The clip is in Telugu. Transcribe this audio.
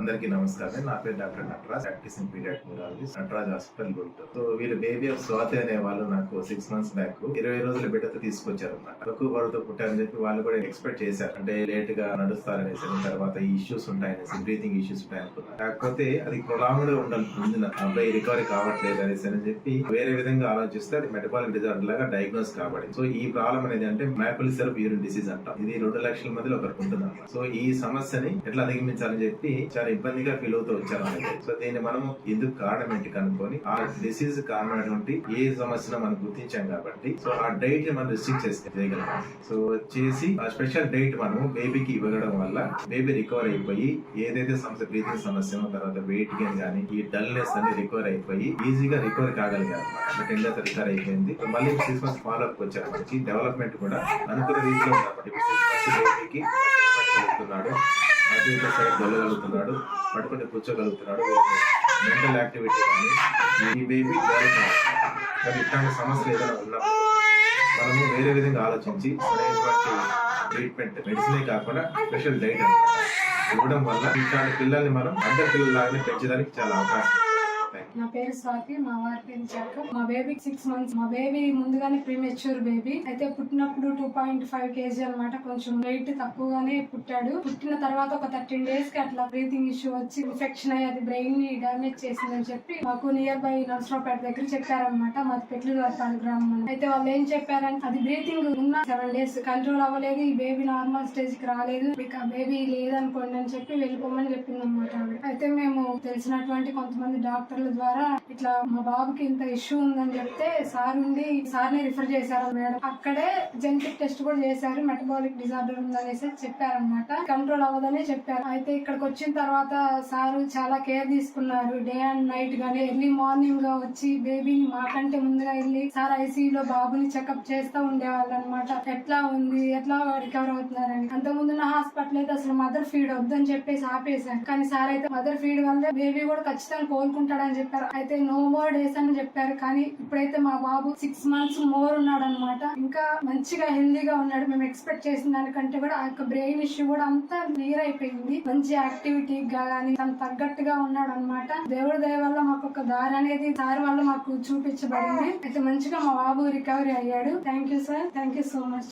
అందరికీ నమస్కారం. నా పేరు doctor Nataraj, practising paediatric neurologist, Nataraj hospital, Guntur. So వీళ్ళ బేబీ ఆఫ్ స్వాతి అనే వాళ్ళు నాకు 6 months బ్యాక్ 20 రోజుల బిడ్డతో తీసుకొచ్చారు అన్నమాట. తక్కువ బరువుతో పుట్టారని చెప్పి వాళ్ళు కూడా ఎక్స్పెక్ట్ చేశారు. అంటే లేట్ గా నడుస్తారనేసి, తర్వాత ఈ ఇష్యూస్ ఉంటాయనేసి, బ్రీతింగ్ ఇష్యూస్ ఉంటాయనుకున్నారు. కాకపోతే అది ప్రొలాంగ్డ్ ఉండాలి, అబ్బాయి రికవరీ కావట్లేదు అనేసి అని చెప్పి వేరే విధంగా ఆలోచిస్తే అది మెటబాలిక్ డిజార్డర్ లాగా డయాగ్నోస్ కాబడింది. సో ఈ ప్రాబ్లం అనేది అంటే మ్యాపుల్ సిరప్ యూరిన్ డిసీజ్ అంటాం. ఇది 2 లక్షల మందిలో ఒకరికి ఉంటుంది అన్నమాట. సో ఈ సమస్యని ఎట్లా అధిగమించాలని చెప్పి చాలా ఇబ్బందిగా ఫీల్ అవుతూ వచ్చారు అనేది. సో దీన్ని మనం ఎందుకు కారణం ఏంటి కనుక్కొని ఆ డిసీజ్ కారణమైనటువంటి ఏ సమస్యను మనం గుర్తించాం కాబట్టి సో ఆ డైట్ ని మనం రిస్ట్రిక్ట్ చేయగలం. సో చేసి ఆ స్పెషల్ డైట్ మనం బేబీకి ఇవ్వడం వల్ల బేబీ రికవర్ అయిపోయి ఏదైతే సమస్య బ్రీతింగ్ సమస్య తర్వాత వెయిట్ గెయిన్ కానీ ఈ డల్నెస్ అనేది రికవర్ అయిపోయి ఈజీగా రికవర్ కాగలిగారు. 10 days రికవర్ అయిపోయింది. మళ్ళీ 6 months ఫాలో అప్ వచ్చారు. మనకి డెవలప్మెంట్ కూడా అనుకున్న రీతిలో ఉన్నప్పటికీ 6 months బేబీకి వెళ్తున్నాడు, అటు ఇటు సైడ్ వెళ్ళగలుగుతున్నాడు, పట్టుకుని కూర్చోగలుగుతున్నాడు, మెంటల్ యాక్టివిటీ కానీ ఈ బేబీ డెవలప్ ఇట్లాంటి సమస్యలు ఏదైనా ఉన్నప్పుడు మనము వేరే విధంగా ఆలోచించి సరైనటువంటి ట్రీట్మెంట్ మెడిసినే కాకుండా స్పెషల్ డైట్ ఇవ్వడం వల్ల ఇట్లాంటి పిల్లల్ని మనం అందరి పిల్లలాగానే పెంచడానికి చాలా అవకాశం. నా పేరు స్వాతి, మా వారి పేరు చక్క. మా బేబీకి 6 months. మా బేబీ ముందుగానే ప్రీమెచ్యూర్ బేబీ అయితే పుట్టినప్పుడు 2.5 kg అనమాట. కొంచెం వెయిట్ తక్కువగానే పుట్టాడు. పుట్టిన తర్వాత ఒక 13 days కి అట్లా బ్రీతింగ్ ఇష్యూ వచ్చి ఇన్ఫెక్షన్ అయ్యి అది బ్రెయిన్ ని డామేజ్ చేసిందని చెప్పి మాకు నియర్ బై నర్సరావుపేట దగ్గర చెప్పారనమాట. మాది పెట్లూరుపల్లి గ్రామం. అయితే వాళ్ళు ఏం చెప్పారంటే అది బ్రీతింగ్ ఉన్న 7 days కంట్రోల్ అవ్వలేదు, ఈ బేబీ నార్మల్ స్టేజ్ కి రాలేదు, మీకు ఆ బేబీ లేదనుకోండి అని చెప్పి వెళ్ళిపోమని చెప్పింది అనమాట. అయితే మేము తెలిసినటువంటి కొంతమంది డాక్టర్ల ద్వారా ఇట్లా మా బాబుకి ఇంత ఇష్యూ ఉందని చెప్తే సార్ ని రిఫర్ చేశారు మేడం. అక్కడే జెనెటిక్ టెస్ట్ కూడా చేశారు, మెటబాలిక్ డిజార్డర్ ఉందనేసి చెప్పారనమాట. కంట్రోల్ అవ్వదని చెప్పారు. అయితే ఇక్కడికి వచ్చిన తర్వాత సారు చాలా కేర్ తీసుకున్నారు. డే అండ్ నైట్ గానీ ఎర్లీ మార్నింగ్ గా వచ్చి బేబీని మాకంటే ముందుగా వెళ్ళి సార్ ఐసీయూలో బాబుని చెకప్ చేస్తూ ఉండేవాళ్ళు అనమాట. ఎట్లా ఉంది, ఎట్లా రికవర్ అవుతున్నారని. అంతకుముందు నా హాస్పిటల్ అయితే అసలు మదర్ ఫీడ్ వద్దని చెప్పేసి ఆపేశాను. కానీ సార్ అయితే మదర్ ఫీడ్ వల్లే బేబీ కూడా ఖచ్చితంగా కోలుకుంటాడని చెప్పారు. అయితే నో మోర్ డేస్ అని చెప్పారు. కానీ ఇప్పుడైతే మా బాబు 6 months మోర్ ఉన్నాడు అనమాట. ఇంకా మంచిగా హెల్దీగా ఉన్నాడు. మేము ఎక్స్పెక్ట్ చేసిన దానికంటే కూడా ఆ యొక్క బ్రెయిన్ ఇష్యూ కూడా అంతా క్లియర్ అయిపోయింది. మంచి యాక్టివిటీ గానీ తను తగ్గట్టుగా ఉన్నాడు అనమాట. దేవుడి దయ వల్ల మాకు ఒక దారి అనేది సార్ వల్ల మాకు చూపించబడింది. అయితే మంచిగా మా బాబు రికవరీ అయ్యాడు. Thank you sir, thank you so much.